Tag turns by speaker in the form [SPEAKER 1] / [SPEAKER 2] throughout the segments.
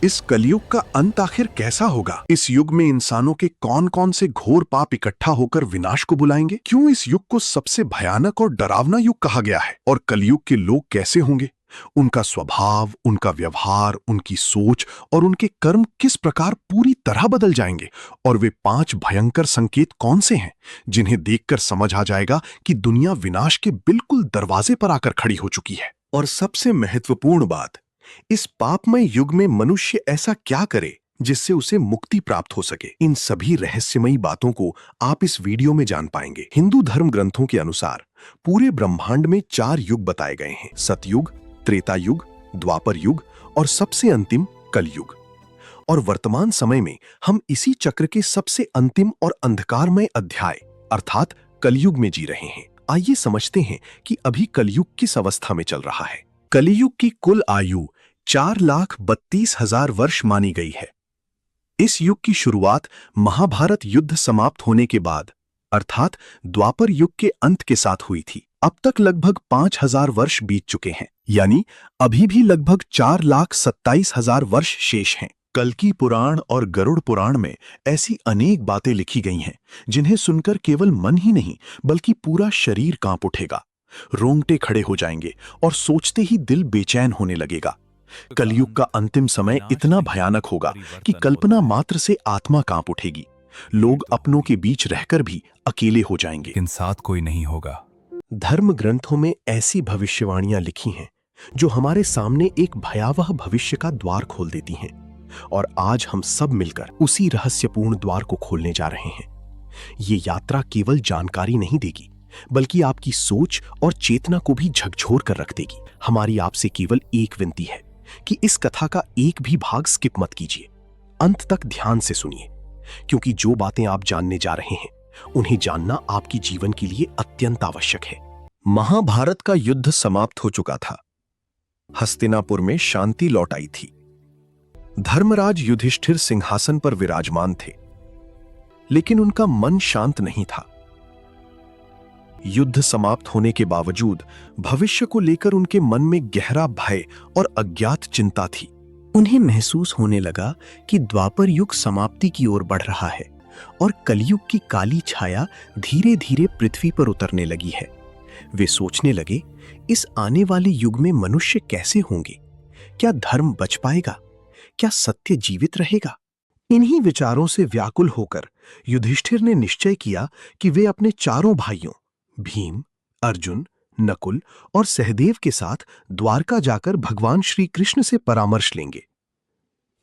[SPEAKER 1] इस कलयुग का अंत आखिर कैसा होगा? इस युग में इंसानों के कौन कौन से घोर पाप इकट्ठा होकर विनाश को बुलाएंगे? क्यों इस युग को सबसे भयानक और डरावना युग कहा गया है? और कलयुग के लोग कैसे होंगे? उनका स्वभाव, उनका व्यवहार, उनकी सोच और उनके कर्म किस प्रकार पूरी तरह बदल जाएंगे? और वे 5 भयंकर संकेत कौन से हैं जिन्हें देखकर समझ आ जाएगा कि दुनिया विनाश के बिल्कुल दरवाजे पर आकर खड़ी हो चुकी है? और सबसे महत्वपूर्ण बात, इस पापमय युग में मनुष्य ऐसा क्या करे जिससे उसे मुक्ति प्राप्त हो सके? इन सभी रहस्यमयी बातों को आप इस वीडियो में जान पाएंगे। हिंदू धर्म ग्रंथों के अनुसार पूरे ब्रह्मांड में 4 युग बताए गए हैं: सतयुग, त्रेता युग, द्वापर युग और सबसे अंतिम कलयुग। और वर्तमान समय में हम इसी चक्र के सबसे अंतिम और अंधकारमय अध्याय अर्थात कलयुग में जी रहे हैं। आइए समझते हैं कि अभी कलयुग किस अवस्था में चल रहा है। कलयुग की कुल आयु 4,32,000 वर्ष मानी गई है। इस युग की शुरुआत महाभारत युद्ध समाप्त होने के बाद अर्थात द्वापर युग के अंत के साथ हुई थी। अब तक लगभग 5,000 वर्ष बीत चुके हैं, यानी अभी भी लगभग 4,27,000 वर्ष शेष हैं। कल्कि पुराण और गरुड़ पुराण में ऐसी अनेक बातें लिखी गई हैं जिन्हें सुनकर केवल मन ही नहीं बल्कि पूरा शरीर कांप उठेगा, रोंगटे खड़े हो जाएंगे और सोचते ही दिल बेचैन होने लगेगा। कलयुग का अंतिम समय इतना भयानक होगा कि कल्पना मात्र से आत्मा कांप उठेगी। लोग अपनों के बीच रहकर भी अकेले हो जाएंगे,
[SPEAKER 2] लेकिन साथ कोई नहीं होगा।
[SPEAKER 1] धर्म ग्रंथों में ऐसी भविष्यवाणियां लिखी हैं जो हमारे सामने एक भयावह भविष्य का द्वार खोल देती हैं, और आज हम सब मिलकर उसी रहस्यपूर्ण द्वार को खोलने जा रहे हैं। ये यात्रा केवल जानकारी नहीं देगी बल्कि आपकी सोच और चेतना को भी झकझोर कर रख देगी। हमारी आपसे केवल एक विनती है कि इस कथा का एक भी भाग स्किप मत कीजिए, अंत तक ध्यान से सुनिए, क्योंकि जो बातें आप जानने जा रहे हैं उन्हें जानना आपकी जीवन के लिए अत्यंत आवश्यक है। महाभारत का युद्ध समाप्त हो चुका था। हस्तिनापुर में शांति लौट आई थी। धर्मराज युधिष्ठिर सिंहासन पर विराजमान थे, लेकिन उनका मन शांत नहीं था। युद्ध समाप्त होने के बावजूद भविष्य को लेकर उनके मन में गहरा भय और अज्ञात चिंता थी। उन्हें महसूस होने लगा कि द्वापर युग समाप्ति की ओर बढ़ रहा है और कलयुग की काली छाया धीरे धीरे पृथ्वी पर उतरने लगी है। वे सोचने लगे, इस आने वाले युग में मनुष्य कैसे होंगे? क्या धर्म बच पाएगा? क्या सत्य जीवित रहेगा? इन्हीं विचारों से व्याकुल होकर युधिष्ठिर ने निश्चय किया कि वे अपने चारों भाइयों भीम, अर्जुन, नकुल और सहदेव के साथ द्वारका जाकर भगवान श्री कृष्ण से परामर्श लेंगे।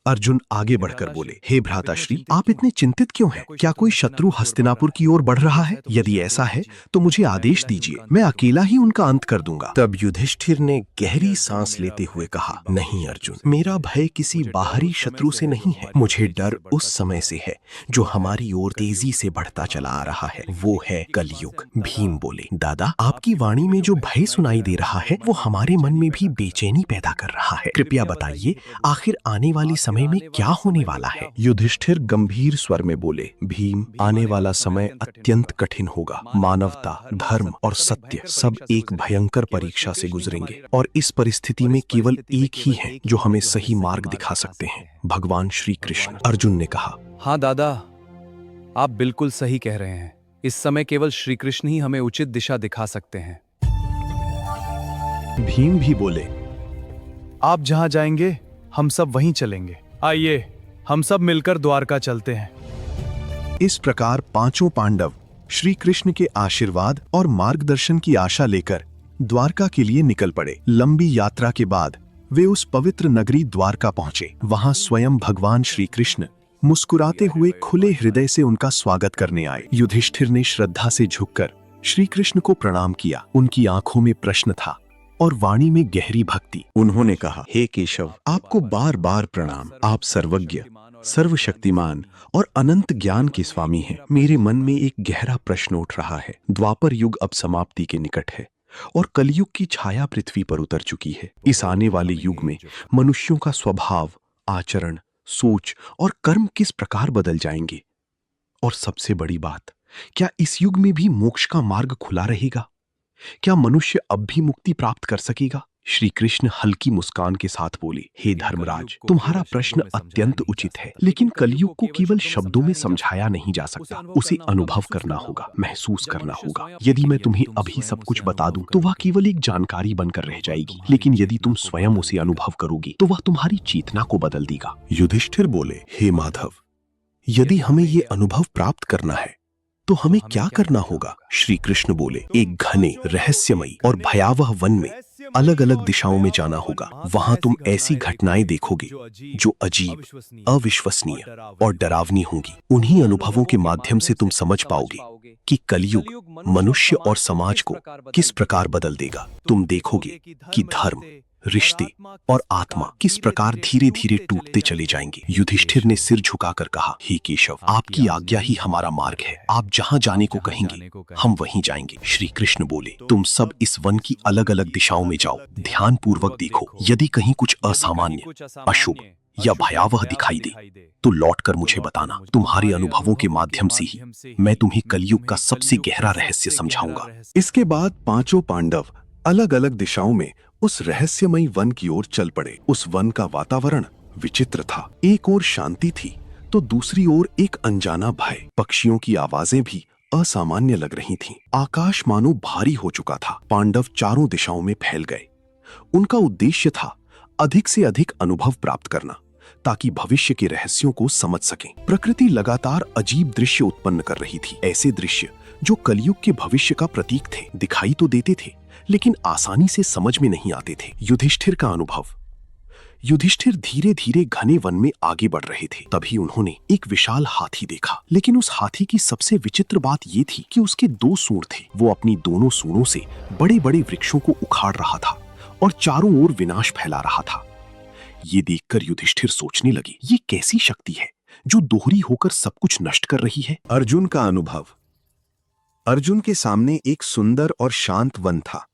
[SPEAKER 1] अर्जुन आगे बढ़कर बोले, हे भ्राताश्री, आप इतने चिंतित क्यों हैं? क्या कोई शत्रु हस्तिनापुर की ओर बढ़ रहा है? यदि ऐसा है तो मुझे आदेश दीजिए, मैं अकेला ही उनका अंत कर दूंगा। तब युधिष्ठिर ने गहरी सांस लेते हुए कहा, नहीं अर्जुन, मेरा भय किसी बाहरी शत्रु से नहीं है। मुझे डर उस समय से है जो हमारी ओर तेजी से बढ़ता चला आ रहा है, वो है कलयुग। भीम बोले, दादा, आपकी वाणी में जो भय सुनाई दे रहा है वो हमारे मन में भी बेचैनी पैदा कर रहा है। कृपया बताइए, आखिर आने वाली समय में क्या होने वाला है? युधिष्ठिर गंभीर स्वर में बोले, भीम, आने वाला समय अत्यंत कठिन होगा। मानवता, धर्म और सत्य सब एक भयंकर परीक्षा से गुजरेंगे, और इस परिस्थिति में केवल एक ही है जो हमें सही मार्ग दिखा सकते हैं, भगवान श्री कृष्ण। अर्जुन ने कहा,
[SPEAKER 2] हाँ दादा, आप बिल्कुल सही कह रहे हैं। इस समय केवल श्री कृष्ण ही हमें उचित दिशा दिखा सकते हैं।
[SPEAKER 1] भीम भी बोले,
[SPEAKER 2] आप जहां जाएंगे हम सब वहीं चलेंगे। आइए हम सब मिलकर द्वारका चलते हैं।
[SPEAKER 1] इस प्रकार पांचों पांडव श्री कृष्ण के आशीर्वाद और मार्गदर्शन की आशा लेकर द्वारका के लिए निकल पड़े। लंबी यात्रा के बाद वे उस पवित्र नगरी द्वारका पहुंचे। वहां स्वयं भगवान श्री कृष्ण मुस्कुराते हुए खुले हृदय से उनका स्वागत करने आए। युधिष्ठिर ने श्रद्धा से झुककर श्री कृष्ण को प्रणाम किया। उनकी आंखों में प्रश्न था और वाणी में गहरी भक्ति। उन्होंने कहा, हे केशव, आपको बार बार प्रणाम। आप सर्वज्ञ, सर्वशक्तिमान और अनंत ज्ञान के स्वामी हैं। मेरे मन में एक गहरा प्रश्न उठ रहा है। द्वापर युग अब समाप्ति के निकट है और कलयुग की छाया पृथ्वी पर उतर चुकी है। इस आने वाले युग में मनुष्यों का स्वभाव, आचरण, सोच और कर्म किस प्रकार बदल जाएंगे? और सबसे बड़ी बात, क्या इस युग में भी मोक्ष का मार्ग खुला रहेगा? क्या मनुष्य अब भी मुक्ति प्राप्त कर सकेगा? श्री कृष्ण हल्की मुस्कान के साथ बोले, हे धर्मराज, तुम्हारा प्रश्न अत्यंत उचित है, लेकिन कलयुग को केवल शब्दों में समझाया नहीं जा सकता, उसे अनुभव करना होगा, महसूस करना होगा। यदि मैं तुम्हें अभी सब कुछ बता दूं तो वह केवल एक जानकारी बनकर रह जाएगी, लेकिन यदि तुम स्वयं उसे अनुभव करोगी तो वह तुम्हारी चेतना को बदल देगा। युधिष्ठिर बोले, हे माधव, यदि हमें ये अनुभव प्राप्त करना है तो हमें क्या करना होगा? श्री कृष्ण बोले, एक घने, रहस्यमयी और भयावह वन में अलग अलग दिशाओं में जाना होगा। वहां तुम ऐसी घटनाएं देखोगे जो अजीब, अविश्वसनीय और डरावनी होंगी। उन्हीं अनुभवों के माध्यम से तुम समझ पाओगे कि कलयुग मनुष्य और समाज को किस प्रकार बदल देगा। तुम देखोगे कि धर्म, रिश्ते और आत्मा किस प्रकार धीरे धीरे टूटते चले जाएंगे। युधिष्ठिर ने सिर झुकाकर कहा, हे केशव, आपकी आज्ञा ही हमारा मार्ग है। आप जहां जाने को कहेंगे हम वहीं जाएंगे। श्री कृष्ण बोले, तुम सब इस वन की अलग अलग दिशाओं में जाओ, ध्यान पूर्वक देखो। यदि कहीं कुछ असामान्य, अशुभ या भयावह दिखाई दे तो लौटकर मुझे बताना। तुम्हारे अनुभवों के माध्यम से ही मैं तुम्हें कलयुग का सबसे गहरा रहस्य समझाऊंगा।
[SPEAKER 3] इसके बाद पांचों पांडव अलग अलग दिशाओं में उस रहस्यमयी वन की ओर चल पड़े। उस वन का वातावरण विचित्र था। एक ओर शांति थी तो दूसरी ओर एक अनजाना भय। पक्षियों की आवाजें भी असामान्य लग रही थीं। आकाश मानो भारी हो चुका था। पांडव चारों दिशाओं में फैल गए। उनका उद्देश्य था अधिक से अधिक अनुभव प्राप्त करना, ताकि भविष्य के रहस्यों को समझ सकें। प्रकृति लगातार अजीब दृश्य उत्पन्न कर रही थी। ऐसे दृश्य जो कलयुग के भविष्य का प्रतीक थे। दिखाई तो देते थे लेकिन आसानी से समझ में नहीं आते थे। युधिष्ठिर का अनुभव। युधिष्ठिर धीरे धीरे घने वन में आगे बढ़ रहे थे। तभी उन्होंने एक विशाल हाथी देखा। लेकिन उस हाथी की सबसे विचित्र बात यह थी कि उसके दो सूंड थे। वो अपनी दोनों सूंडों से बड़े बड़े वृक्षों को उखाड़ रहा था और चारों ओर विनाश फैला रहा था। ये देखकर युधिष्ठिर सोचने लगे, ये कैसी शक्ति है जो दोहरी होकर सब कुछ नष्ट कर रही है। अर्जुन का अनुभव। अर्जुन के सामने एक सुंदर और शांत वन था।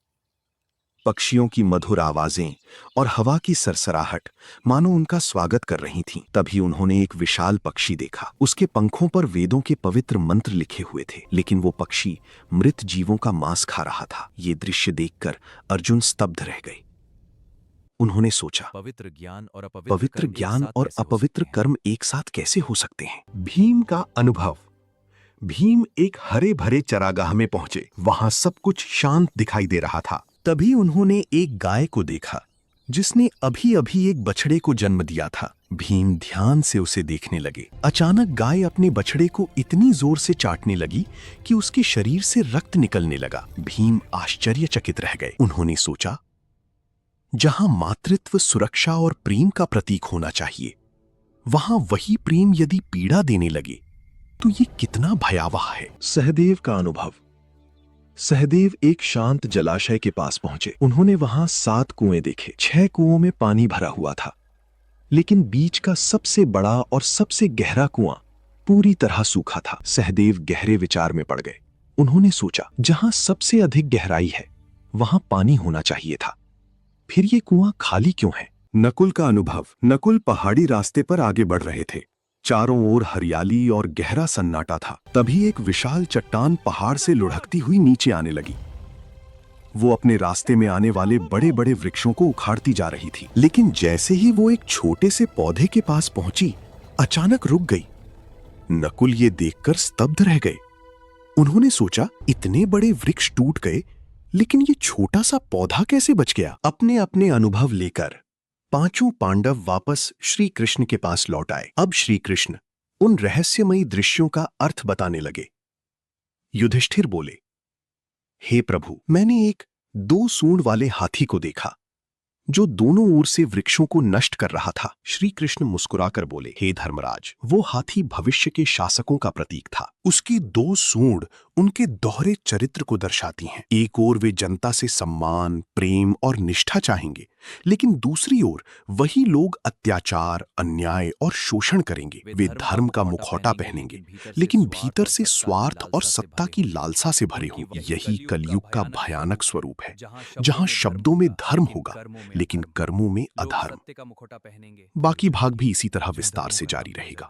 [SPEAKER 3] पक्षियों की मधुर आवाजें और हवा की सरसराहट मानो उनका स्वागत कर रही थीं। तभी उन्होंने एक विशाल पक्षी देखा। उसके पंखों पर वेदों के पवित्र मंत्र लिखे हुए थे, लेकिन वो पक्षी मृत जीवों का मांस खा रहा था। ये दृश्य देखकर अर्जुन स्तब्ध रह गए। उन्होंने सोचा, पवित्र ज्ञान और अपवित्र कर्म एक साथ कैसे हो सकते हैं? भीम का अनुभव। भीम एक हरे भरे चरागाह में पहुंचे। वहां सब कुछ शांत दिखाई दे रहा था।
[SPEAKER 1] तभी उन्होंने एक गाय को देखा जिसने अभी अभी एक बछड़े को जन्म दिया था। भीम ध्यान से उसे देखने लगे। अचानक गाय अपने बछड़े को इतनी जोर से चाटने लगी कि उसके शरीर से रक्त निकलने लगा। भीम आश्चर्यचकित रह गए। उन्होंने सोचा, जहां मातृत्व, सुरक्षा और प्रेम का प्रतीक होना चाहिए, वहां वही प्रेम यदि पीड़ा देने लगे तो ये कितना भयावह है।
[SPEAKER 3] सहदेव का अनुभव। सहदेव एक शांत जलाशय के पास पहुंचे। उन्होंने वहां 7 कुएं देखे। 6 कुओं में पानी भरा हुआ था, लेकिन बीच का सबसे बड़ा और सबसे गहरा कुआं पूरी तरह सूखा था। सहदेव गहरे विचार में पड़ गए। उन्होंने सोचा, जहां सबसे अधिक गहराई है वहां पानी होना चाहिए था, फिर ये कुआं खाली क्यों है? नकुल का अनुभव। नकुल पहाड़ी रास्ते पर आगे बढ़ रहे थे। चारों ओर हरियाली और गहरा सन्नाटा था। तभी एक विशाल चट्टान पहाड़ से लुढ़कती हुई नीचे आने लगी। वो अपने रास्ते में आने वाले बड़े बड़े वृक्षों को उखाड़ती जा रही थी। लेकिन जैसे ही वो एक छोटे से पौधे के पास पहुंची, अचानक रुक गई। नकुल ये देखकर स्तब्ध रह गए। उन्होंने सोचा, इतने बड़े वृक्ष टूट गए, लेकिन ये छोटा सा पौधा कैसे बच गया? अपने अपने अनुभव लेकर पांचों पांडव वापस श्री कृष्ण के पास लौट आए। अब श्री कृष्ण उन रहस्यमयी दृश्यों का अर्थ बताने लगे। युधिष्ठिर बोले, हे प्रभु, मैंने एक 2 सूंड वाले हाथी को देखा जो दोनों ओर से वृक्षों को नष्ट कर रहा था। श्री कृष्ण मुस्कुराकर बोले, हे धर्मराज, वो हाथी भविष्य के शासकों का प्रतीक था। उसकी 2 सूंड उनके दोहरे चरित्र को दर्शाती हैं। एक ओर वे जनता से सम्मान, प्रेम और निष्ठा चाहेंगे, लेकिन दूसरी ओर वही लोग अत्याचार, अन्याय और शोषण करेंगे। वे धर्म का मुखौटा पहनेंगे, लेकिन भीतर से स्वार्थ और सत्ता की लालसा से भरे होंगे। यही कलयुग का भयानक स्वरूप है, जहां शब्दों में धर्म होगा लेकिन कर्मों में अधर्म। बाकी भाग भी इसी तरह विस्तार से जारी रहेगा।